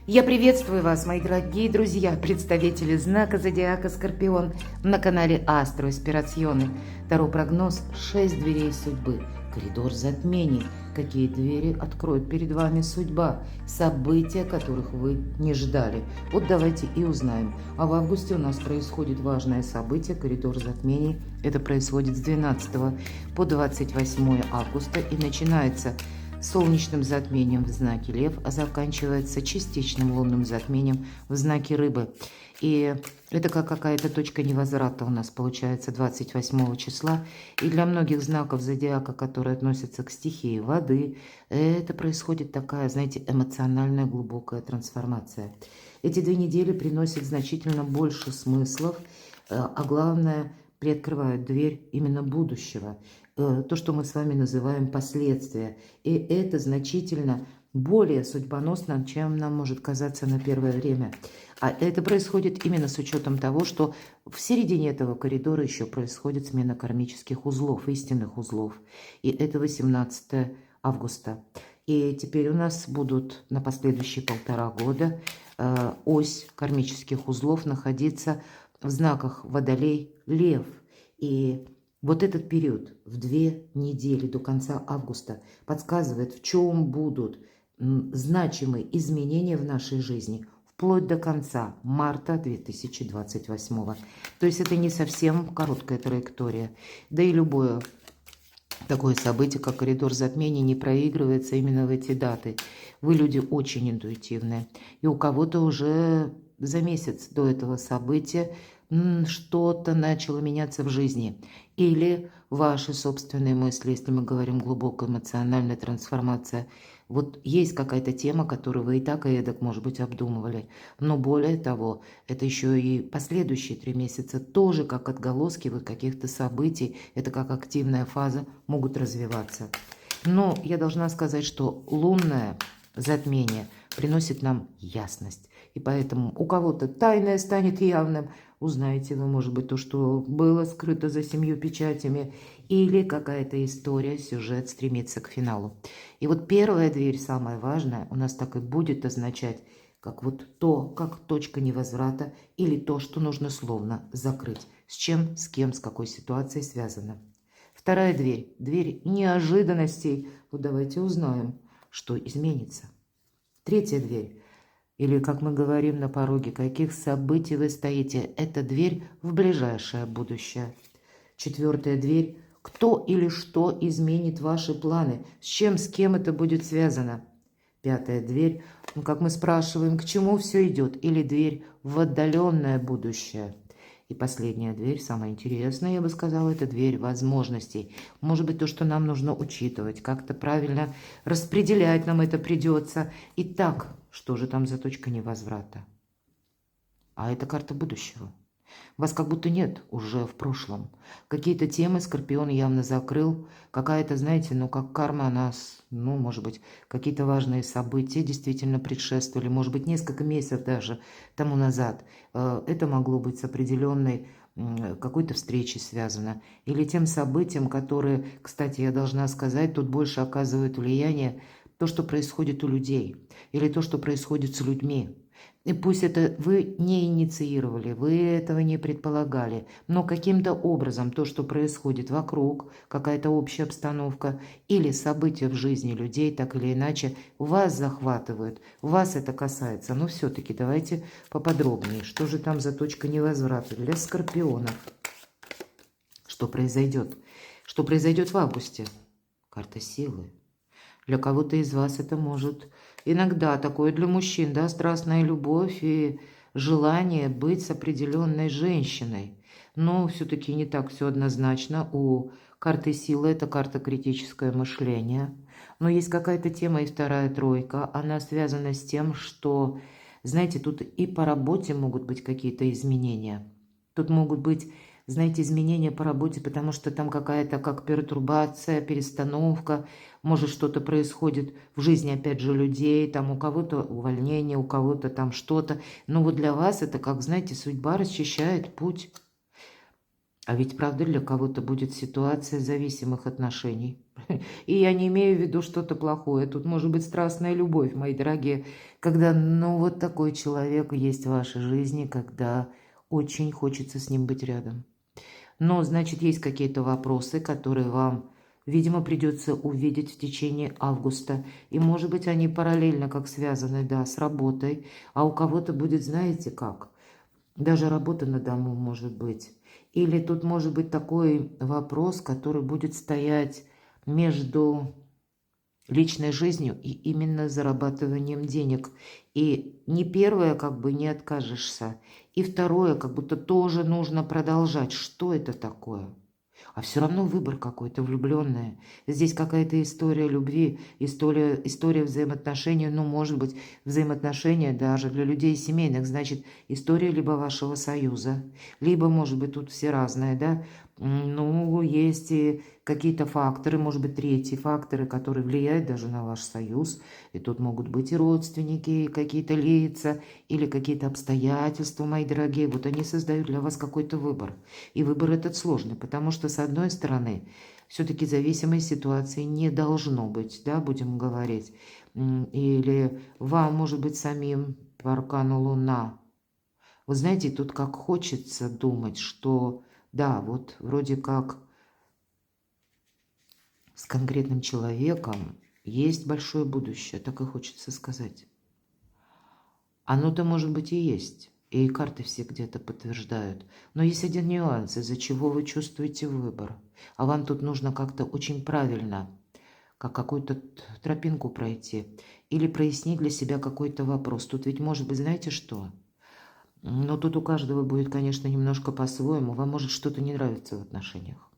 Я приветствую вас, мои дорогие друзья, представители знака Зодиака Скорпион на канале Астро Спирационы. Таро прогноз 6 дверей судьбы. Коридор затмений. Какие двери откроет перед вами судьба? События, которых вы не ждали. Вот давайте и узнаем. А в августе у нас происходит важное событие, коридор затмений. Это происходит с 12 по 28 августа и начинается солнечным затмением в знаке Лев, а заканчивается частичным лунным затмением в знаке Рыбы. И это как какая-то точка невозврата у нас получается 28 числа. И для многих знаков зодиака, которые относятся к стихии воды, это происходит такая, знаете, эмоциональная глубокая трансформация. Эти 2 недели приносят значительно больше смыслов, а главное, приоткрывают дверь именно будущего. То, что мы с вами называем последствия. И это значительно более судьбоносно, чем нам может казаться на первое время. А это происходит именно с учетом того, что в середине этого коридора еще происходит смена кармических узлов, истинных узлов. И это 18 августа. И теперь у нас будут на последующие 1,5 года ось кармических узлов находиться в знаках Водолей, Лев. И вот этот период в 2 недели до конца августа подсказывает, в чем будут значимые изменения в нашей жизни вплоть до конца марта 2028. То есть это не совсем короткая траектория. Да и любое такое событие, как коридор затмений, не проигрывается именно в эти даты. Вы люди очень интуитивные. И у кого-то уже за месяц до этого события что-то начало меняться в жизни. Или ваши собственные мысли, если мы говорим глубокая эмоциональная трансформация. Вот есть какая-то тема, которую вы и так, и эдак, может быть, обдумывали. Но более того, это еще и последующие 3 месяца тоже как отголоски вот каких-то событий, это как активная фаза могут развиваться. Но я должна сказать, что лунное затмение приносит нам ясность. И поэтому у кого-то тайное станет явным. Узнаете вы, может быть, то, что было скрыто за 7 печатями. Или какая-то история, сюжет стремится к финалу. И вот первая дверь, самая важная, у нас так и будет означать, как вот то, как точка невозврата, или то, что нужно словно закрыть. С чем, с кем, с какой ситуацией связано. Вторая дверь, дверь неожиданностей. Вот давайте узнаем, что изменится. Третья дверь, или, как мы говорим на пороге, каких событий вы стоите, это дверь в ближайшее будущее. 4-я дверь, кто или что изменит ваши планы, с чем, с кем это будет связано. 5-я дверь, как мы спрашиваем, к чему все идет, или дверь в отдаленное будущее. И последняя дверь, самая интересная, я бы сказала, это дверь возможностей. Может быть, то, что нам нужно учитывать, как-то правильно распределять нам это придется. Итак, что же там за точка невозврата? А это карта будущего. Вас как будто нет уже в прошлом. Какие-то темы Скорпион явно закрыл. Какая-то, знаете, как карма нас, может быть, какие-то важные события действительно предшествовали. Может быть, несколько месяцев даже тому назад. Это могло быть с определенной какой-то встречей связано. Или тем событием, которые, кстати, я должна сказать, тут больше оказывает влияние то, что происходит у людей. Или то, что происходит с людьми. И пусть это вы не инициировали, вы этого не предполагали, но каким-то образом то, что происходит вокруг, какая-то общая обстановка или события в жизни людей, так или иначе, вас захватывают, вас это касается. Но все-таки давайте поподробнее, что же там за точка невозврата для Скорпионов. Что произойдет? Что произойдет в августе? Карта силы. Для кого-то из вас это может иногда такое для мужчин, да, страстная любовь и желание быть с определенной женщиной. Но все-таки не так все однозначно. У карты силы это карта критическое мышление. Но есть какая-то тема и 2-я тройка. Она связана с тем, что, знаете, тут и по работе могут быть какие-то изменения. Тут могут быть, знаете, изменения по работе, потому что там какая-то как пертурбация, перестановка, может что-то происходит в жизни, опять же, людей, там у кого-то увольнение, у кого-то там что-то. Но вот для вас это, как, знаете, судьба расчищает путь. А ведь правда для кого-то будет ситуация зависимых отношений. И я не имею в виду что-то плохое. Тут может быть страстная любовь, мои дорогие, когда, ну, вот такой человек есть в вашей жизни, когда очень хочется с ним быть рядом. Но, значит, есть какие-то вопросы, которые вам, видимо, придется увидеть в течение августа. И, может быть, они параллельно как связаны, да, с работой. А у кого-то будет, знаете как, даже работа на дому может быть. Или тут может быть такой вопрос, который будет стоять между личной жизнью и именно зарабатыванием денег. И не первое, как бы не откажешься, и второе, как будто тоже нужно продолжать. Что это такое? А все равно выбор какой-то, влюбленная. Здесь какая-то история любви, история взаимоотношений, ну, может быть, взаимоотношения даже для людей семейных, значит, история либо вашего союза, либо, может быть, тут все разные, да, ну, есть и какие-то факторы, может быть, третьи факторы, которые влияют даже на ваш союз, и тут могут быть и родственники, и какие-то лица, или какие-то обстоятельства, мои дорогие, вот они создают для вас какой-то выбор. И выбор этот сложный, потому что, с одной стороны, все-таки зависимой ситуации не должно быть, да, будем говорить. Или вам, может быть, самим по аркану Луна. Вы знаете, тут как хочется думать, что, да, вот вроде как с конкретным человеком есть большое будущее, так и хочется сказать. Оно-то, может быть, и есть. И карты все где-то подтверждают. Но есть один нюанс, из-за чего вы чувствуете выбор. А вам тут нужно как-то очень правильно, как какую-то тропинку пройти. Или прояснить для себя какой-то вопрос. Тут ведь может быть, знаете что? Но тут у каждого будет, конечно, немножко по-своему. Вам может что-то не нравиться в отношениях.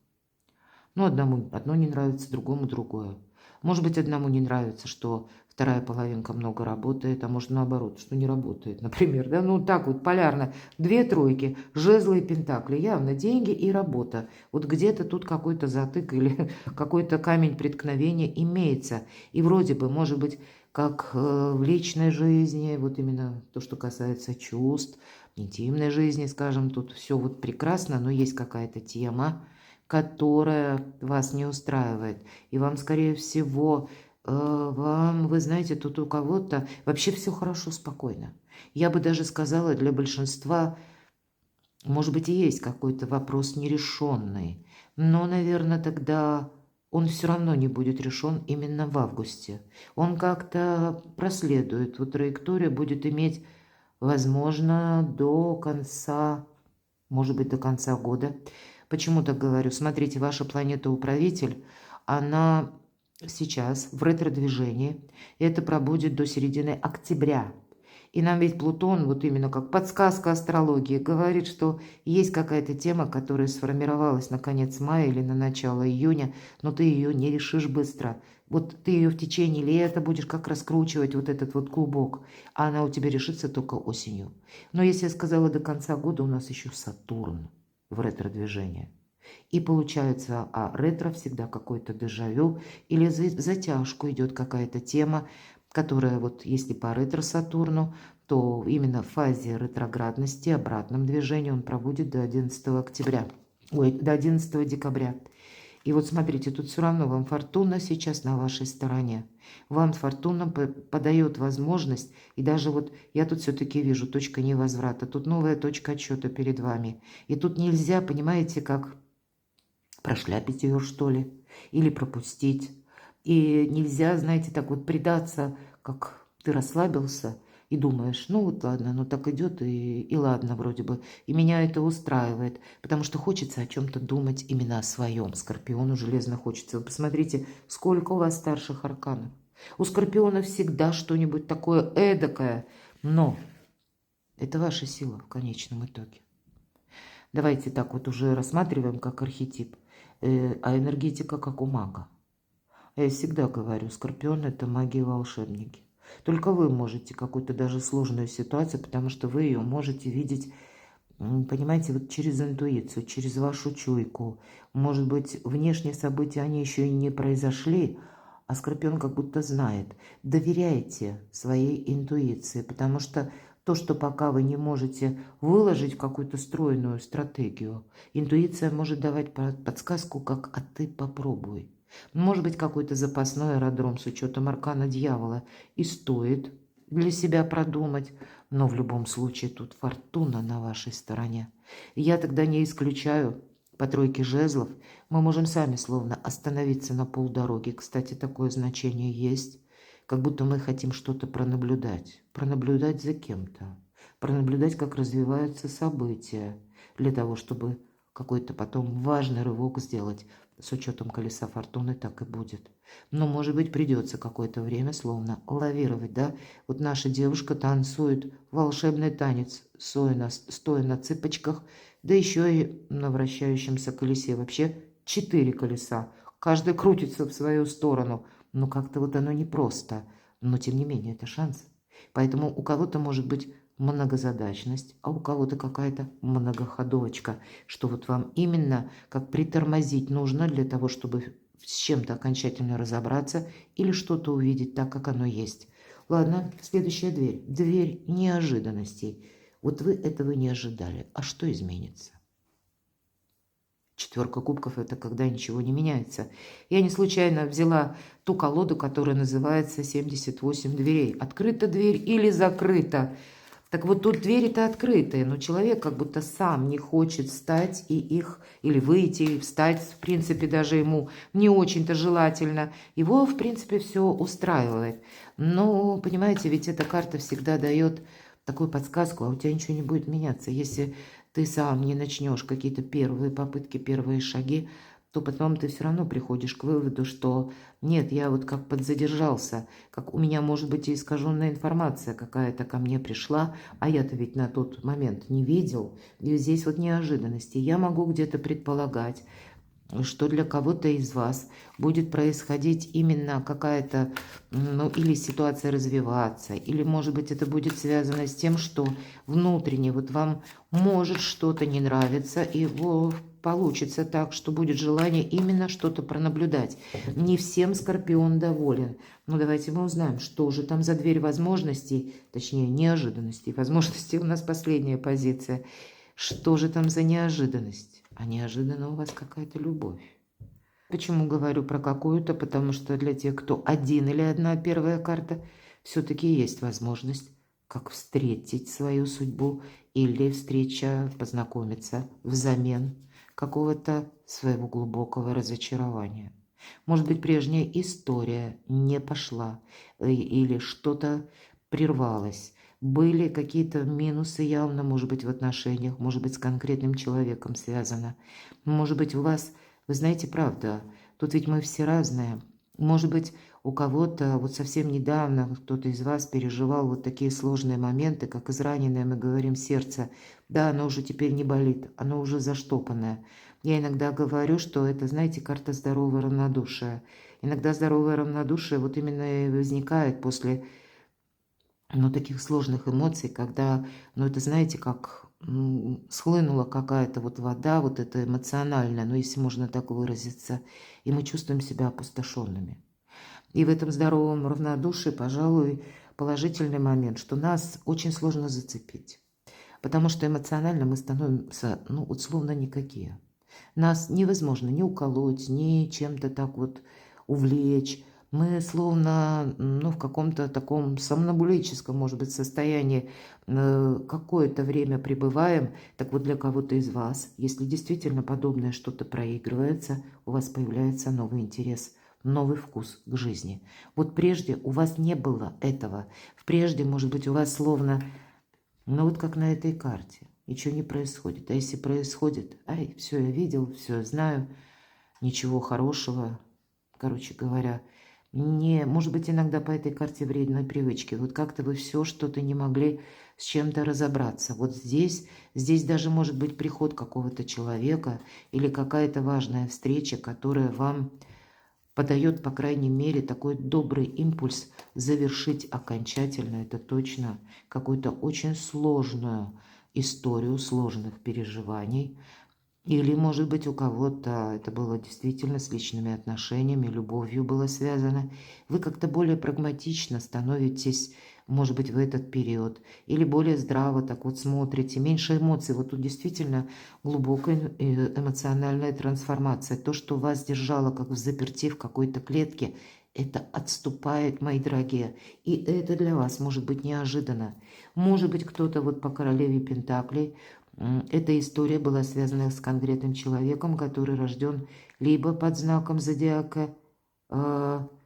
Ну, одному одно не нравится, другому другое. Может быть, одному не нравится, что вторая половинка много работает, а может, наоборот, что не работает, например, да, ну, так вот, полярно. Две тройки, жезлы и пентакли, явно деньги и работа. Вот где-то тут какой-то затык или какой-то камень преткновения имеется. И вроде бы, может быть, как в личной жизни, вот именно то, что касается чувств, интимной жизни, скажем, тут все вот прекрасно, но есть какая-то тема, которая вас не устраивает. И вам, скорее всего, вы знаете, тут у кого-то вообще все хорошо, спокойно. Я бы даже сказала, для большинства, может быть, и есть какой-то вопрос нерешенный. Но, наверное, тогда он все равно не будет решен именно в августе. Он как-то проследует. Вот траектория будет иметь, возможно, до конца, может быть, до конца года. Почему так говорю? Смотрите, ваша планета-управитель, она сейчас в ретро-движении, и это пробудет до середины октября. И нам ведь Плутон, вот именно как подсказка астрологии, говорит, что есть какая-то тема, которая сформировалась на конец мая или на начало июня, но ты ее не решишь быстро. Вот ты ее в течение лета будешь как раскручивать, вот этот вот клубок, а она у тебя решится только осенью. Но если я сказала до конца года, у нас еще Сатурн в ретро-движение. И получается, а ретро всегда какой-то дежавю или затяжку идет какая-то тема, которая вот если по ретро-Сатурну, то именно в фазе ретроградности, обратном движении он проводит до 11 октября, ой, до 11 декабря. И вот смотрите, тут все равно вам фортуна сейчас на вашей стороне. Вам фортуна подает возможность, и даже вот я тут все-таки вижу точка невозврата, тут новая точка отсчета перед вами. И тут нельзя, понимаете, как прошляпить ее, что ли, или пропустить. И нельзя, знаете, так вот предаться, как ты расслабился и думаешь, ну вот ладно, ну так идет и ладно вроде бы. И меня это устраивает, потому что хочется о чем-то думать именно о своем. Скорпиону железно хочется. Вы посмотрите, сколько у вас старших арканов. У Скорпиона всегда что-нибудь такое эдакое, но это ваша сила в конечном итоге. Давайте так вот уже рассматриваем как архетип, а энергетика как у мага. Я всегда говорю, Скорпион – это маги и волшебники. Только вы можете какую-то даже сложную ситуацию, потому что вы ее можете видеть, понимаете, вот через интуицию, через вашу чуйку. Может быть, внешние события, они еще и не произошли, а Скорпион как будто знает. Доверяйте своей интуиции, потому что то, что пока вы не можете выложить в какую-то стройную стратегию, интуиция может давать подсказку, как «а ты попробуй». Может быть, какой-то запасной аэродром с учетом аркана дьявола и стоит для себя продумать, но в любом случае тут фортуна на вашей стороне. Я тогда не исключаю по тройке жезлов, мы можем сами словно остановиться на полдороги. Кстати, такое значение есть. Как будто мы хотим что-то пронаблюдать. Пронаблюдать за кем-то. Пронаблюдать, как развиваются события. Для того, чтобы какой-то потом важный рывок сделать. С учетом колеса фортуны так и будет. Но, может быть, придется какое-то время словно лавировать, да? Вот наша девушка танцует волшебный танец, стоя на цыпочках, да еще и на вращающемся колесе. Вообще 4 колеса. Каждый крутится в свою сторону. Но как-то вот оно непросто. Но, тем не менее, это шанс. Поэтому у кого-то может быть многозадачность, а у кого-то какая-то многоходовочка, что вот вам именно как притормозить нужно для того, чтобы с чем-то окончательно разобраться или что-то увидеть так, как оно есть. Ладно, следующая дверь. Дверь неожиданностей. Вот вы этого не ожидали. А что изменится? Четверка кубков – это когда ничего не меняется. Я не случайно взяла ту колоду, которая называется «78 дверей». Открыта дверь или закрыта? Так вот, тут двери-то открытые, но человек как будто сам не хочет встать и их, или выйти, и встать, в принципе, даже ему не очень-то желательно. Его, в принципе, все устраивает. Но, понимаете, ведь эта карта всегда дает такую подсказку, а у тебя ничего не будет меняться. Если ты сам не начнешь какие-то первые попытки, первые шаги, то потом ты все равно приходишь к выводу, что нет, я вот как подзадержался, как у меня может быть и искаженная информация какая-то ко мне пришла, а я-то ведь на тот момент не видел. И здесь вот неожиданности. Я могу где-то предполагать, что для кого-то из вас будет происходить именно какая-то, ну, или ситуация развиваться, или, может быть, это будет связано с тем, что внутренне вот вам может что-то не нравиться, и получится так, что будет желание именно что-то пронаблюдать. Не всем Скорпион доволен. Но давайте мы узнаем, что же там за дверь возможностей, точнее, неожиданностей. Возможностей у нас последняя позиция. Что же там за неожиданность? А неожиданно у вас какая-то любовь. Почему говорю про какую-то? Потому что для тех, кто один или одна первая карта, все-таки есть возможность как встретить свою судьбу или встреча, познакомиться взамен какого-то своего глубокого разочарования. Может быть, прежняя история не пошла или что-то прервалось. Были какие-то минусы явно, может быть, в отношениях, может быть, с конкретным человеком связано. Может быть, у вас, вы знаете, правда, тут ведь мы все разные. Может быть, у кого-то вот совсем недавно кто-то из вас переживал вот такие сложные моменты, как израненное, мы говорим, сердце. Да, оно уже теперь не болит, оно уже заштопанное. Я иногда говорю, что это, знаете, карта здорового равнодушия. Иногда здоровое равнодушие вот именно и возникает после таких сложных эмоций, когда, это знаете, как схлынула какая-то вот вода, вот это эмоциональная, если можно так выразиться, и мы чувствуем себя опустошенными. И в этом здоровом равнодушии, пожалуй, положительный момент, что нас очень сложно зацепить, потому что эмоционально мы становимся, условно никакие. Нас невозможно ни уколоть, ни чем-то так вот увлечь. Мы словно в каком-то таком сомнамбулическом, может быть, состоянии какое-то время пребываем. Так вот, для кого-то из вас, если действительно подобное что-то проигрывается, у вас появляется новый интерес, новый вкус к жизни. Вот прежде у вас не было этого. Прежде, может быть, у вас словно, вот как на этой карте, ничего не происходит. А если происходит, все я видел, все я знаю, ничего хорошего, короче говоря, может быть, иногда по этой карте вредной привычки. Вот как-то вы все что-то не могли с чем-то разобраться. Вот здесь даже может быть приход какого-то человека или какая-то важная встреча, которая вам подает, по крайней мере, такой добрый импульс завершить окончательно, это точно, какую-то очень сложную историю сложных переживаний, Или, может быть, у кого-то это было действительно с личными отношениями, любовью было связано. Вы как-то более прагматично становитесь, может быть, в этот период. Или более здраво так вот смотрите, меньше эмоций. Вот тут действительно глубокая эмоциональная трансформация. То, что вас держало как в заперти в какой-то клетке, это отступает, мои дорогие. И это для вас может быть неожиданно. Может быть, кто-то вот по королеве Пентаклей. Эта история была связана с конкретным человеком, который рожден либо под знаком зодиака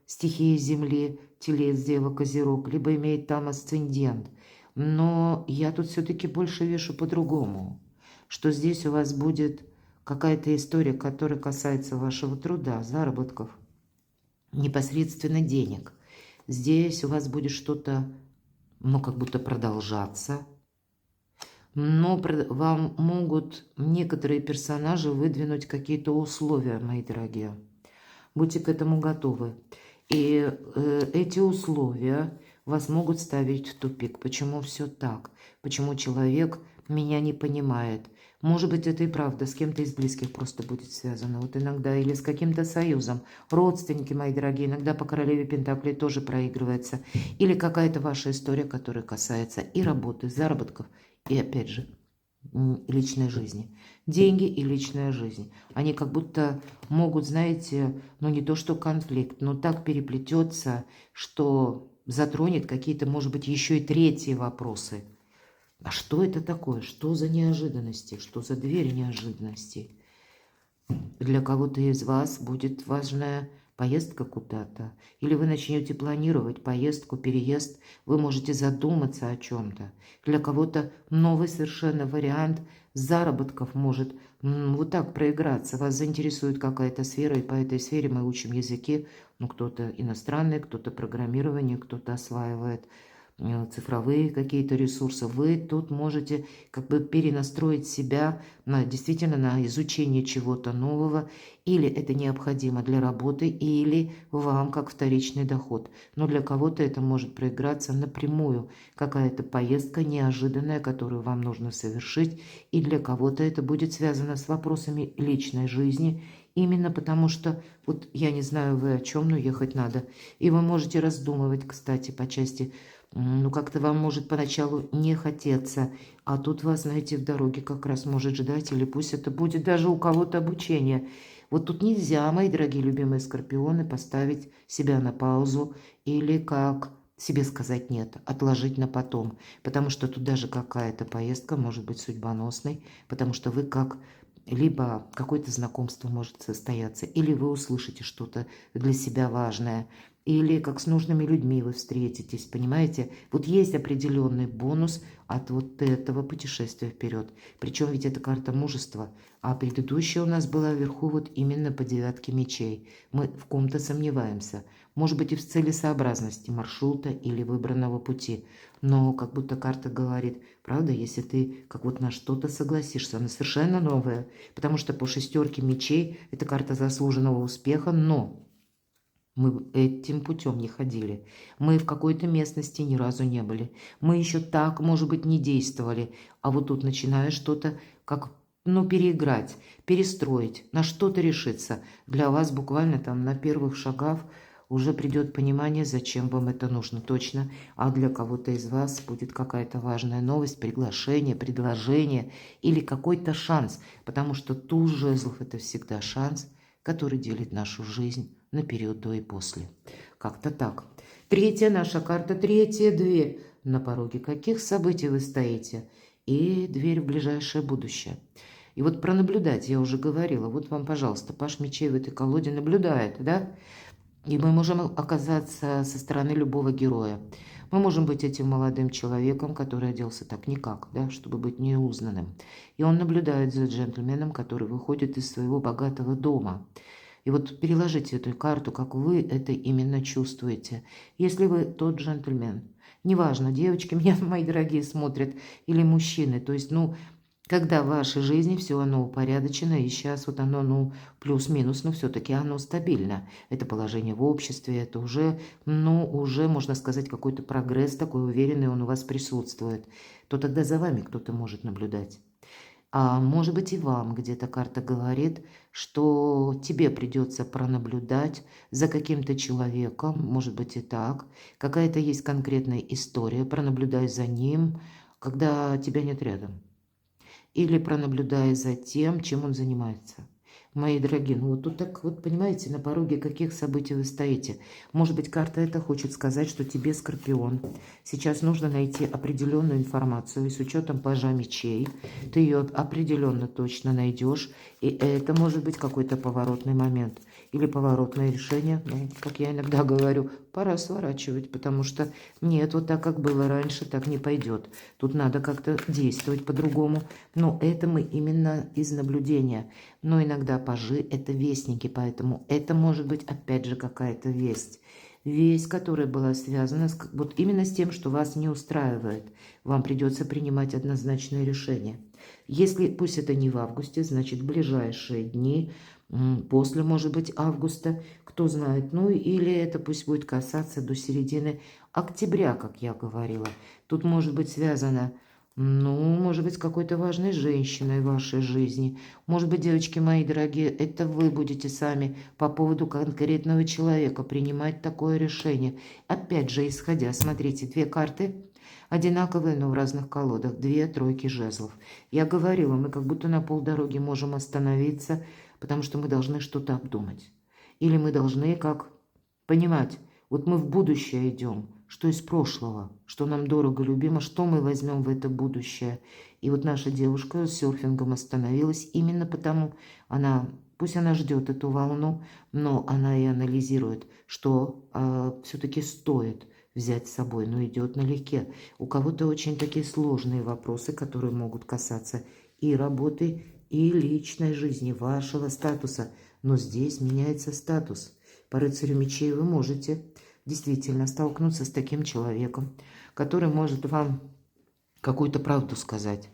стихии Земли, Телец, Дева, Козерог, либо имеет там асцендент. Но я тут все-таки больше вижу по-другому, что здесь у вас будет какая-то история, которая касается вашего труда, заработков, непосредственно денег. Здесь у вас будет что-то, ну, как будто продолжаться. Но вам могут некоторые персонажи выдвинуть какие-то условия, мои дорогие. Будьте к этому готовы. И эти условия вас могут ставить в тупик. Почему все так? Почему человек меня не понимает? Может быть, это и правда с кем-то из близких просто будет связано. Вот иногда или с каким-то союзом. Родственники, мои дорогие, иногда по королеве Пентаклей тоже проигрывается. Или какая-то ваша история, которая касается и работы, заработков, и опять же личной жизни. Деньги и личная жизнь. Они как будто могут, знаете, ну не то что конфликт, но так переплетется, что затронет какие-то, может быть, еще и третьи вопросы. А что это такое? Что за неожиданности? Что за дверь неожиданностей? Для кого-то из вас будет важная поездка куда-то. Или вы начнете планировать поездку, переезд. Вы можете задуматься о чем-то. Для кого-то новый совершенно вариант заработков может вот так проиграться. Вас заинтересует какая-то сфера, и по этой сфере мы учим языки. Ну, кто-то иностранный, кто-то программирование, кто-то осваивает цифровые какие-то ресурсы, вы тут можете как бы перенастроить себя действительно на изучение чего-то нового, или это необходимо для работы, или вам как вторичный доход. Но для кого-то это может проиграться напрямую, какая-то поездка неожиданная, которую вам нужно совершить, и для кого-то это будет связано с вопросами личной жизни, именно потому что, вот я не знаю вы о чем, но ехать надо. И вы можете раздумывать, кстати, по части, ну как-то вам может поначалу не хотеться, а тут вас, знаете, в дороге как раз может ждать, или пусть это будет даже у кого-то обучение. Вот тут нельзя, мои дорогие любимые скорпионы, поставить себя на паузу или как себе сказать нет, отложить на потом, потому что тут даже какая-то поездка может быть судьбоносной, потому что вы как либо какое-то знакомство может состояться, или вы услышите что-то для себя важное, или как с нужными людьми вы встретитесь, понимаете? Вот есть определенный бонус от вот этого путешествия вперед. Причем ведь это карта мужества, а предыдущая у нас была вверху вот именно по девятке мечей. Мы в ком-то сомневаемся, может быть и в целесообразности маршрута или выбранного пути. Но как будто карта говорит, правда, если ты как вот на что-то согласишься, она совершенно новая, потому что по шестерке мечей это карта заслуженного успеха, но мы этим путем не ходили. Мы в какой-то местности ни разу не были. Мы еще так, может быть, не действовали. А вот тут начинаешь что-то как, ну, переиграть, перестроить, на что-то решиться. Для вас буквально там на первых шагах уже придет понимание, зачем вам это нужно точно. А для кого-то из вас будет какая-то важная новость, приглашение, предложение или какой-то шанс. Потому что туз жезлов – это всегда шанс, который делит нашу жизнь на период до и после. Как-то так. Третья наша карта, третья дверь. На пороге каких событий вы стоите? И дверь в ближайшее будущее. И вот про наблюдать я уже говорила. Вот вам, пожалуйста, паш мечей в этой колоде наблюдает, да? И мы можем оказаться со стороны любого героя. Мы можем быть этим молодым человеком, который оделся так никак, да, чтобы быть неузнанным. И он наблюдает за джентльменом, который выходит из своего богатого дома. И вот переложите эту карту, как вы это именно чувствуете. Если вы тот джентльмен, неважно, девочки меня, мои дорогие, смотрят, или мужчины, то есть, ну, когда в вашей жизни все оно упорядочено, и сейчас вот оно, ну, плюс-минус, но все-таки оно стабильно. Это положение в обществе, это уже, ну, уже, можно сказать, какой-то прогресс такой уверенный, он у вас присутствует. То тогда за вами кто-то может наблюдать. А может быть и вам где-то карта говорит, что тебе придется пронаблюдать за каким-то человеком, может быть и так. Какая-то есть конкретная история, пронаблюдай за ним, когда тебя нет рядом. Или пронаблюдай за тем, чем он занимается. Мои дорогие, ну вот тут так вот, понимаете, на пороге каких событий вы стоите. Может быть, карта это хочет сказать, что тебе, Скорпион, сейчас нужно найти определенную информацию, и с учетом пажа мечей ты ее определенно точно найдешь, и это может быть какой-то поворотный момент или поворотное решение. Ну, как я иногда говорю, пора сворачивать, потому что нет, вот так, как было раньше, так не пойдет. Тут надо как-то действовать по-другому. Но это мы именно из наблюдения. Но иногда пажи – это вестники, поэтому это может быть опять же какая-то весть. Весть, которая была связана вот именно с тем, что вас не устраивает. Вам придется принимать однозначное решение. Если, пусть это не в августе, значит в ближайшие дни, после, может быть, августа, кто знает. Ну или это пусть будет касаться до середины октября, как я говорила. Тут может быть связано... Ну, может быть, с какой-то важной женщиной в вашей жизни. Может быть, девочки мои дорогие, это вы будете сами по поводу конкретного человека принимать такое решение. Опять же, исходя, смотрите, две карты одинаковые, но в разных колодах. Две тройки жезлов. Я говорила, мы как будто на полдороги можем остановиться, потому что мы должны что-то обдумать. Или мы должны как понимать, вот мы в будущее идем, что из прошлого, что нам дорого, любимо, что мы возьмем в это будущее. И вот наша девушка с серфингом остановилась именно потому, пусть она ждет эту волну, но она и анализирует, что все-таки стоит взять с собой, но идет налегке. У кого-то очень такие сложные вопросы, которые могут касаться и работы, и личной жизни, вашего статуса. Но здесь меняется статус. По рыцарю мечей вы можете действительно столкнуться с таким человеком, который может вам какую-то правду сказать.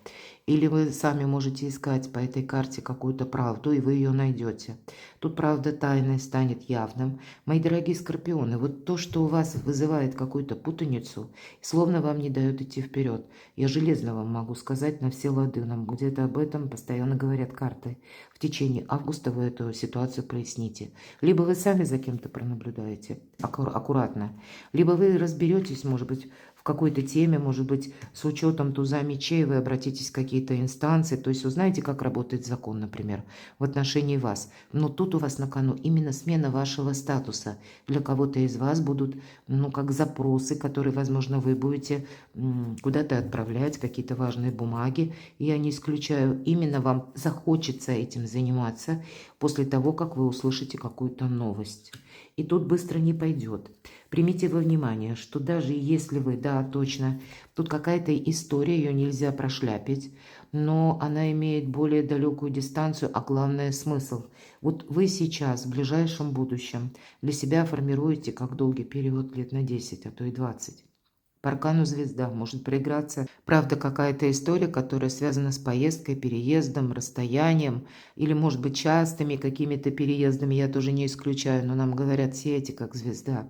Или вы сами можете искать по этой карте какую-то правду, и вы ее найдете. Тут правда тайная станет явным. Мои дорогие скорпионы, вот то, что у вас вызывает какую-то путаницу, словно вам не дает идти вперед. Я железно вам могу сказать на все лады, нам где-то об этом постоянно говорят карты. В течение августа вы эту ситуацию проясните. Либо вы сами за кем-то пронаблюдаете аккуратно, либо вы разберетесь, может быть, в какой-то теме, может быть, с учетом туза мечей вы обратитесь в какие-то инстанции, то есть узнаете, как работает закон, например, в отношении вас. Но тут у вас на кону именно смена вашего статуса. Для кого-то из вас будут, ну, как запросы, которые, возможно, вы будете куда-то отправлять, какие-то важные бумаги. Я не исключаю, именно вам захочется этим заниматься после того, как вы услышите какую-то новость. И тут быстро не пойдет. Примите во внимание, что даже если вы, да, точно, тут какая-то история, ее нельзя прошляпить, но она имеет более далекую дистанцию, а главное смысл. Вот вы сейчас, в ближайшем будущем, для себя формируете как долгий период лет на 10, а то и 20. По аркану звезда может проиграться, правда, какая-то история, которая связана с поездкой, переездом, расстоянием, или, может быть, частыми какими-то переездами, я тоже не исключаю, но нам говорят все эти как звезда.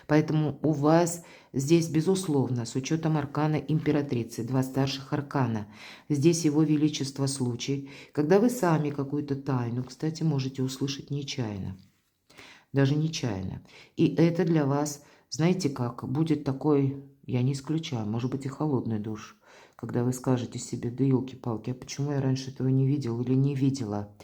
Поэтому у вас здесь, безусловно, с учетом аркана императрицы, два старших аркана, здесь его величество случай, когда вы сами какую-то тайну, кстати, можете услышать нечаянно, даже нечаянно. И это для вас, знаете как, будет такой... Я не исключаю, может быть и холодный душ, когда вы скажете себе, да елки-палки, а почему я раньше этого не видел или не видела?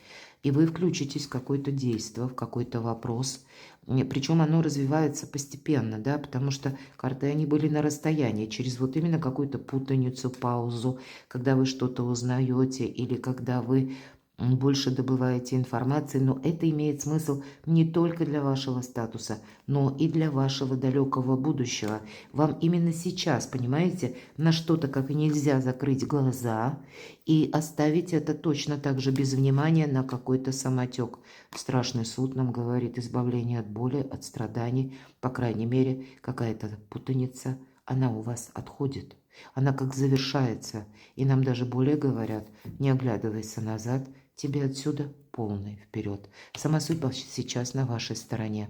И вы включитесь в какое-то действие, в какой-то вопрос. Причем оно развивается постепенно, да, потому что карты, они были на расстоянии, через вот именно какую-то путаницу, паузу, когда вы что-то узнаете или когда вы больше добываете информации, но это имеет смысл не только для вашего статуса, но и для вашего далекого будущего. Вам именно сейчас, понимаете, на что-то как нельзя закрыть глаза и оставить это точно так же без внимания на какой-то самотек. Страшный суд нам говорит избавление от боли, от страданий, по крайней мере, какая-то путаница, она у вас отходит. Она как завершается, и нам даже более говорят, не оглядывайся назад, тебе отсюда полный вперед. Сама судьба сейчас на вашей стороне.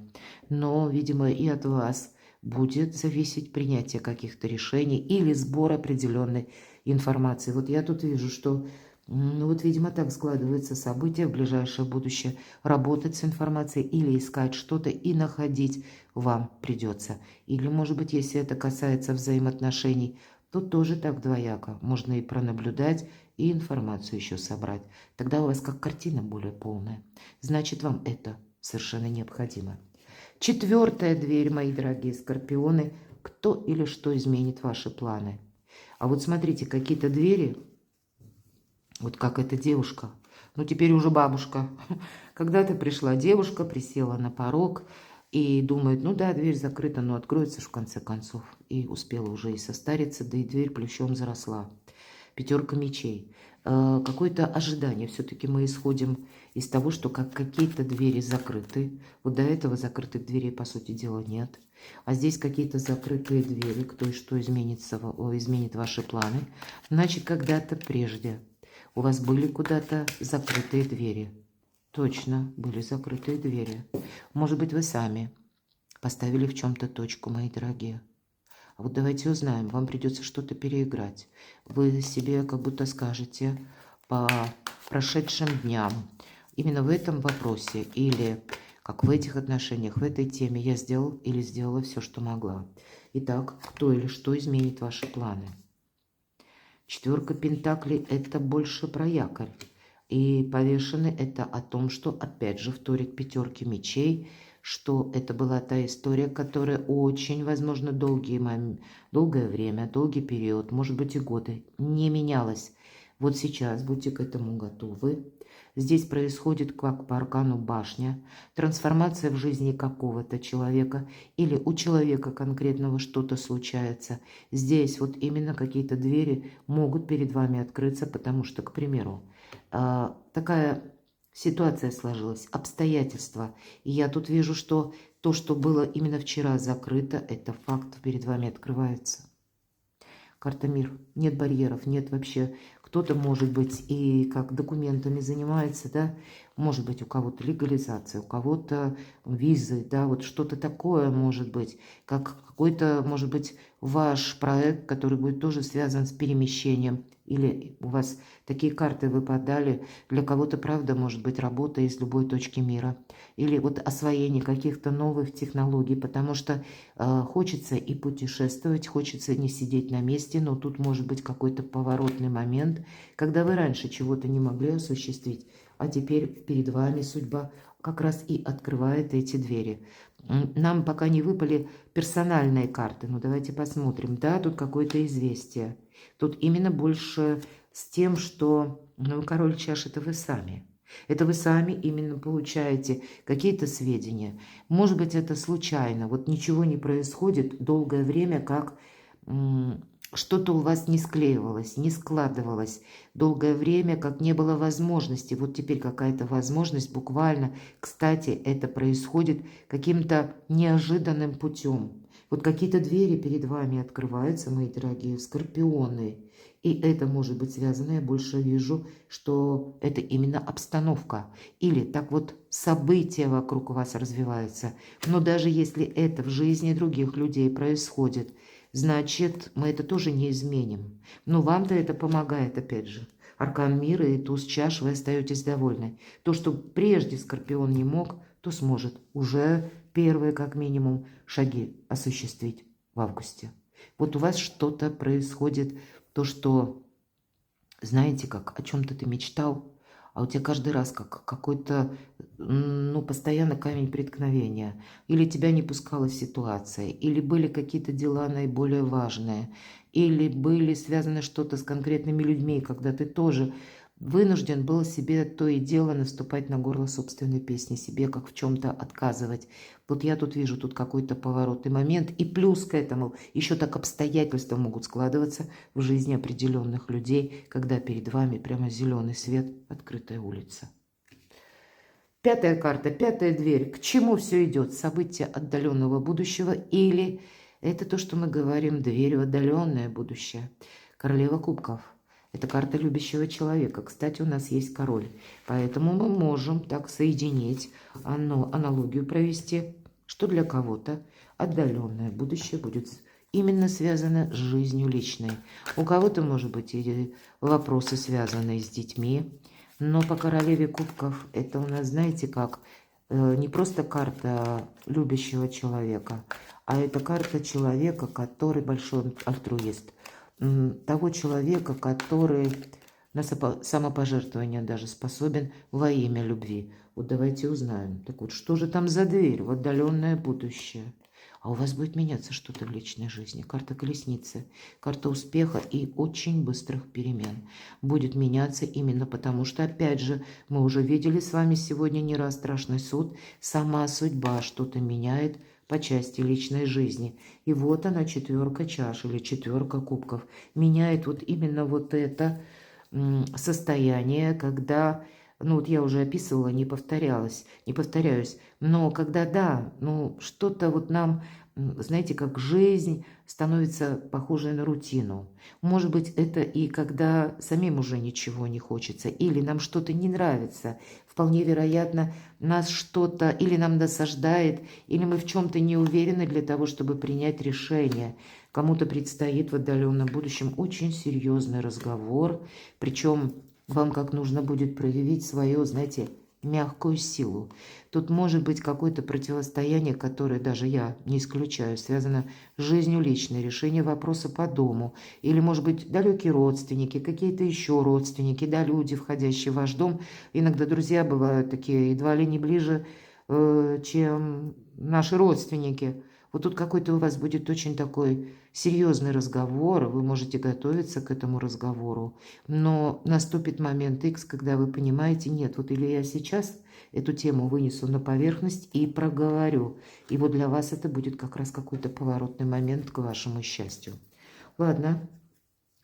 Но, видимо, и от вас будет зависеть принятие каких-то решений или сбор определенной информации. Вот я тут вижу, что Ну вот, видимо, так складываются события в ближайшее будущее. Работать с информацией или искать что-то и находить вам придется. Или, может быть, если это касается взаимоотношений, то тоже так двояко. Можно и пронаблюдать, и информацию еще собрать. Тогда у вас как картина более полная. Значит, вам это совершенно необходимо. Четвертая дверь, мои дорогие скорпионы. Кто или что изменит ваши планы? А вот смотрите, какие-то двери... Вот как эта девушка, ну теперь уже бабушка. Когда-то пришла девушка, присела на порог и думает, ну да, дверь закрыта, но откроется в конце концов. И успела уже и состариться, да и дверь плющом заросла. Пятерка мечей. Какое-то ожидание. Все-таки мы исходим из того, что как какие-то двери закрыты. Вот до этого закрытых дверей, по сути дела, нет. А здесь какие-то закрытые двери. Кто и что изменит ваши планы. Значит, когда-то прежде у вас были куда-то закрытые двери. Точно, были закрытые двери. Может быть, вы сами поставили в чем-то точку, мои дорогие. А вот давайте узнаем, вам придется что-то переиграть. Вы себе как будто скажете по прошедшим дням, именно в этом вопросе, или как в этих отношениях, в этой теме я сделал или сделала все, что могла. Итак, кто или что изменит ваши планы? Четверка пентаклей – это больше про якорь. И повешенный – это о том, что опять же вторит пятерке мечей, что это была та история, которая очень, возможно, долгое время, долгий период, может быть и годы, не менялась. Вот сейчас будьте к этому готовы. Здесь происходит, как по аркану башня, трансформация в жизни какого-то человека или у человека конкретного что-то случается. Здесь вот именно какие-то двери могут перед вами открыться, потому что, к примеру, такая ситуация сложилась, обстоятельства. И я тут вижу, что то, что было именно вчера закрыто, это факт перед вами открывается. Карта мир. Нет барьеров, нет вообще. Кто-то, может быть, и как документами занимается, да, может быть, у кого-то легализация, у кого-то визы, да, вот что-то такое может быть, как какой-то, может быть, ваш проект, который будет тоже связан с перемещением, или у вас такие карты выпадали, для кого-то, правда, может быть, работа из любой точки мира, или вот освоение каких-то новых технологий, потому что хочется и путешествовать, хочется не сидеть на месте, но тут может быть какой-то поворотный момент, когда вы раньше чего-то не могли осуществить, а теперь перед вами судьба как раз и открывает эти двери. Нам пока не выпали персональные карты, но давайте посмотрим. Да, тут какое-то известие. Тут именно больше с тем, что король чаш – это вы сами. Это вы сами именно получаете какие-то сведения. Может быть, это случайно. Вот ничего не происходит долгое время, как что-то у вас не склеивалось, не складывалось. Долгое время, как не было возможности. Вот теперь какая-то возможность буквально. Кстати, это происходит каким-то неожиданным путем. Вот какие-то двери перед вами открываются, мои дорогие скорпионы. И это может быть связано, я больше вижу, что это именно обстановка. Или так вот события вокруг вас развиваются. Но даже если это в жизни других людей происходит, значит, мы это тоже не изменим. Но вам-то это помогает, опять же. Аркан мира и туз чаш, вы остаетесь довольны. То, что прежде Скорпион не мог, то сможет уже первые, как минимум, шаги осуществить в августе. Вот у вас что-то происходит, то, что, знаете, как о чем-то ты мечтал, а у тебя каждый раз как какой-то, ну, постоянно камень преткновения. Или тебя не пускала ситуация, или были какие-то дела наиболее важные, или были связаны что-то с конкретными людьми, когда ты тоже вынужден был себе то и дело наступать на горло собственной песни, себе как в чем-то отказывать. Вот я тут вижу тут какой-то поворотный момент, и плюс к этому еще так обстоятельства могут складываться в жизни определенных людей, когда перед вами прямо зеленый свет, открытая улица. Пятая карта, пятая дверь. К чему все идет? События отдаленного будущего или это то, что мы говорим, дверь в отдаленное будущее? Королева кубков. Это карта любящего человека. Кстати, у нас есть король. Поэтому мы можем так соединить, аналогию провести, что для кого-то отдаленное будущее будет именно связано с жизнью личной. У кого-то, может быть, и вопросы, связанные с детьми. Но по королеве кубков это у нас, знаете как, не просто карта любящего человека, а это карта человека, который большой альтруист. Того человека, который на самопожертвование даже способен во имя любви. Вот давайте узнаем. Так вот, что же там за дверь в отдаленное будущее? А у вас будет меняться что-то в личной жизни. Карта колесницы, карта успеха и очень быстрых перемен. Будет меняться именно потому, что, опять же, мы уже видели с вами сегодня не раз страшный суд. Сама судьба что-то меняет по части личной жизни. И вот она, 4 чаш или 4 кубков. Меняет вот именно вот это состояние, когда... Ну, вот я уже описывала, не повторяюсь. Но когда, да, ну, что-то вот нам, знаете, как жизнь становится похожей на рутину. Может быть, это и когда самим уже ничего не хочется, или нам что-то не нравится. Вполне вероятно, нас что-то или нам досаждает, или мы в чем-то не уверены для того, чтобы принять решение. Кому-то предстоит в отдаленном будущем очень серьезный разговор, причем вам как нужно будет проявить свою, знаете, мягкую силу. Тут может быть какое-то противостояние, которое даже я не исключаю, связано с жизнью личной, решение вопроса по дому. Или, может быть, далекие родственники, какие-то еще родственники, да, люди, входящие в ваш дом. Иногда друзья бывают такие едва ли не ближе, чем наши родственники. Вот тут какой-то у вас будет очень такой серьезный разговор, вы можете готовиться к этому разговору, но наступит момент X, когда вы понимаете, нет, вот или я сейчас эту тему вынесу на поверхность и проговорю, и вот для вас это будет как раз какой-то поворотный момент к вашему счастью. Ладно,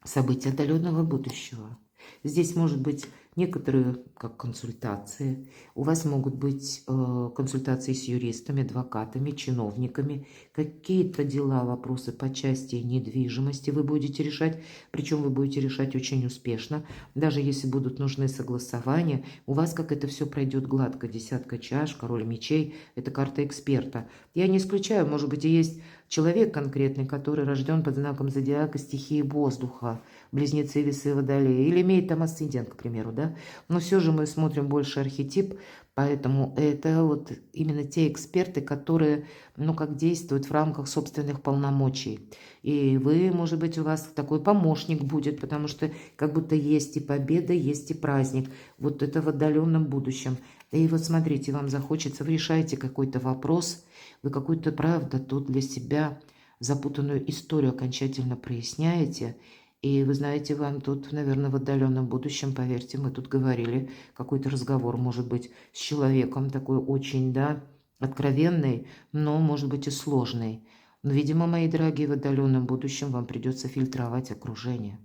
события отдаленного будущего. Здесь может быть некоторые как консультации. У вас могут быть консультации с юристами, адвокатами, чиновниками. Какие-то дела, вопросы по части недвижимости вы будете решать. Причем вы будете решать очень успешно. Даже если будут нужны согласования, у вас как это все пройдет гладко. 10 чаш, король мечей. Это карта эксперта. Я не исключаю, может быть, и есть человек конкретный, который рожден под знаком зодиака стихии воздуха, близнецы, весы, водолеи, или имеет там асцендент, к примеру, да. Но все же мы смотрим больше архетип, поэтому это вот именно те эксперты, которые, ну, как действуют в рамках собственных полномочий. И вы, может быть, у вас такой помощник будет, потому что как будто есть и победа, есть и праздник. Вот это в отдаленном будущем. И вот смотрите, вам захочется, вы решаете какой-то вопрос, вы какую-то, правда, тут для себя запутанную историю окончательно проясняете. И вы знаете, вам тут, наверное, в отдаленном будущем, поверьте, мы тут говорили, какой-то разговор может быть с человеком такой очень, да, откровенный, но, может быть, и сложный. Но, видимо, мои дорогие, в отдаленном будущем вам придется фильтровать окружение.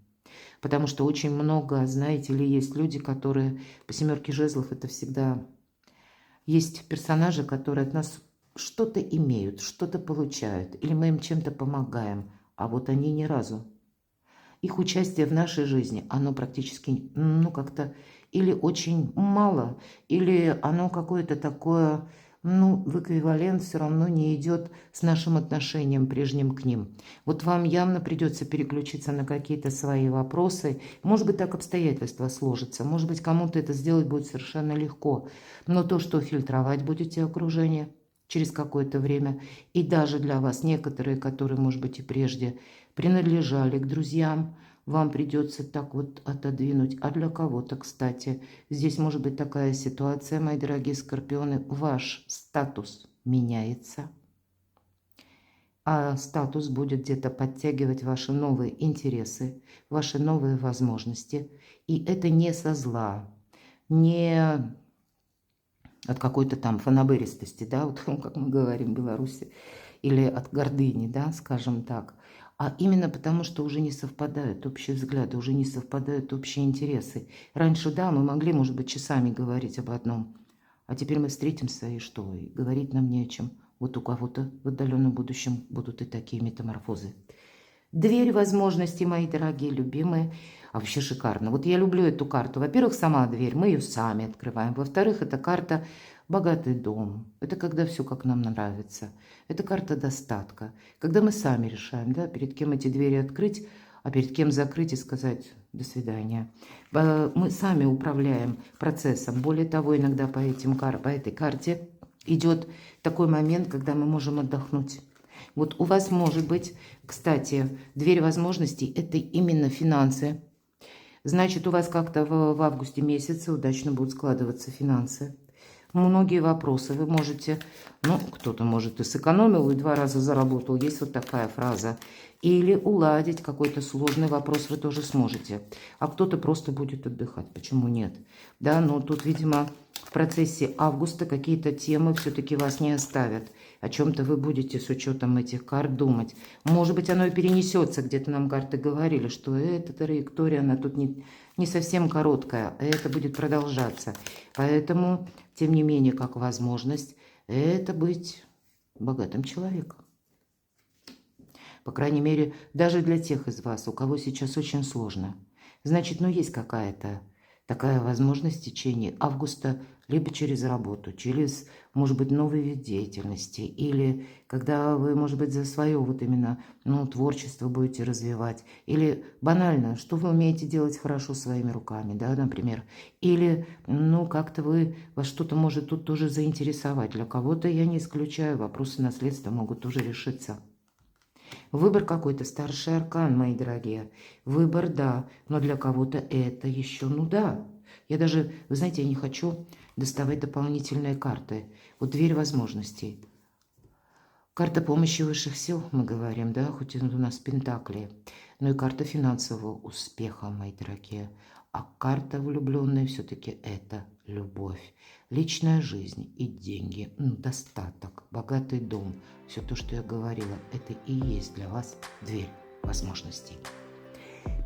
Потому что очень много, знаете ли, есть люди, которые по 7 жезлов это всегда... Есть персонажи, которые от нас что-то имеют, что-то получают, или мы им чем-то помогаем, а вот они ни разу. Их участие в нашей жизни, оно практически, ну, как-то или очень мало, или оно какое-то такое, ну, в эквивалент все равно не идет с нашим отношением прежним к ним. Вот вам явно придется переключиться на какие-то свои вопросы. Может быть, так обстоятельства сложатся, может быть, кому-то это сделать будет совершенно легко. Но то, что фильтровать будете окружение через какое-то время, и даже для вас некоторые, которые, может быть, и прежде принадлежали к друзьям, вам придется так вот отодвинуть. А для кого-то, кстати, здесь может быть такая ситуация, мои дорогие скорпионы, ваш статус меняется, а статус будет где-то подтягивать ваши новые интересы, ваши новые возможности. И это не со зла, не от какой-то там фанаберистости, да, вот как мы говорим в Беларуси, или от гордыни, да, скажем так, а именно потому, что уже не совпадают общие взгляды, уже не совпадают общие интересы. Раньше, да, мы могли, может быть, часами говорить об одном, а теперь мы встретимся, и что, и говорить нам не о чем. Вот у кого-то в отдаленном будущем будут и такие метаморфозы. Дверь возможностей, мои дорогие, любимые. А вообще шикарно. Вот я люблю эту карту. Во-первых, сама дверь, мы ее сами открываем. Во-вторых, эта карта Богатый дом. Это когда все как нам нравится. Это карта достатка. Когда мы сами решаем, да, перед кем эти двери открыть, а перед кем закрыть и сказать «до свидания». Мы сами управляем процессом. Более того, иногда по этой карте идет такой момент, когда мы можем отдохнуть. Вот у вас может быть, кстати, дверь возможностей – это именно финансы. Значит, у вас как-то в августе месяце удачно будут складываться финансы. Многие вопросы вы можете, кто-то может и сэкономил, и 2 раза заработал, есть вот такая фраза. Или уладить какой-то сложный вопрос вы тоже сможете. А кто-то просто будет отдыхать, почему нет? Да, но тут, видимо, в процессе августа какие-то темы все-таки вас не оставят. О чем-то вы будете с учетом этих карт думать. Может быть, оно и перенесется, где-то нам карты говорили, что эта траектория, она тут не совсем короткая, а это будет продолжаться. Поэтому, тем не менее, как возможность, это быть богатым человеком. По крайней мере, даже для тех из вас, у кого сейчас очень сложно. Значит, есть какая-то такая возможность в течение августа, либо через работу, через, может быть, новый вид деятельности, или когда вы, может быть, за свое вот именно, творчество будете развивать, или банально, что вы умеете делать хорошо своими руками, да, например, или, как-то вас что-то может тут тоже заинтересовать. Для кого-то, я не исключаю, вопросы наследства могут тоже решиться. Выбор какой-то, старший аркан, мои дорогие. Выбор, да, но для кого-то это еще, да. Я даже, вы знаете, я не хочу доставать дополнительные карты. Вот дверь возможностей. Карта помощи высших сил, мы говорим, да, хоть у нас пентакли. Но и карта финансового успеха, мои дорогие. А карта влюбленной все-таки это любовь. Личная жизнь и деньги, достаток, богатый дом. Все то, что я говорила, это и есть для вас дверь возможностей.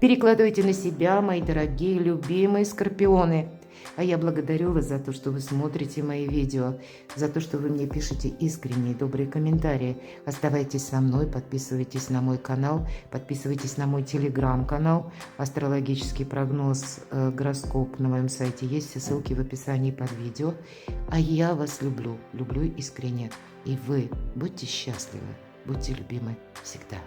Перекладывайте на себя, мои дорогие, любимые скорпионы. А я благодарю вас за то, что вы смотрите мои видео, за то, что вы мне пишете искренние, добрые комментарии. Оставайтесь со мной, подписывайтесь на мой канал, подписывайтесь на мой телеграм-канал. Астрологический прогноз, гороскоп на моем сайте есть, все ссылки в описании под видео. А я вас люблю, люблю искренне. И вы будьте счастливы, будьте любимы всегда.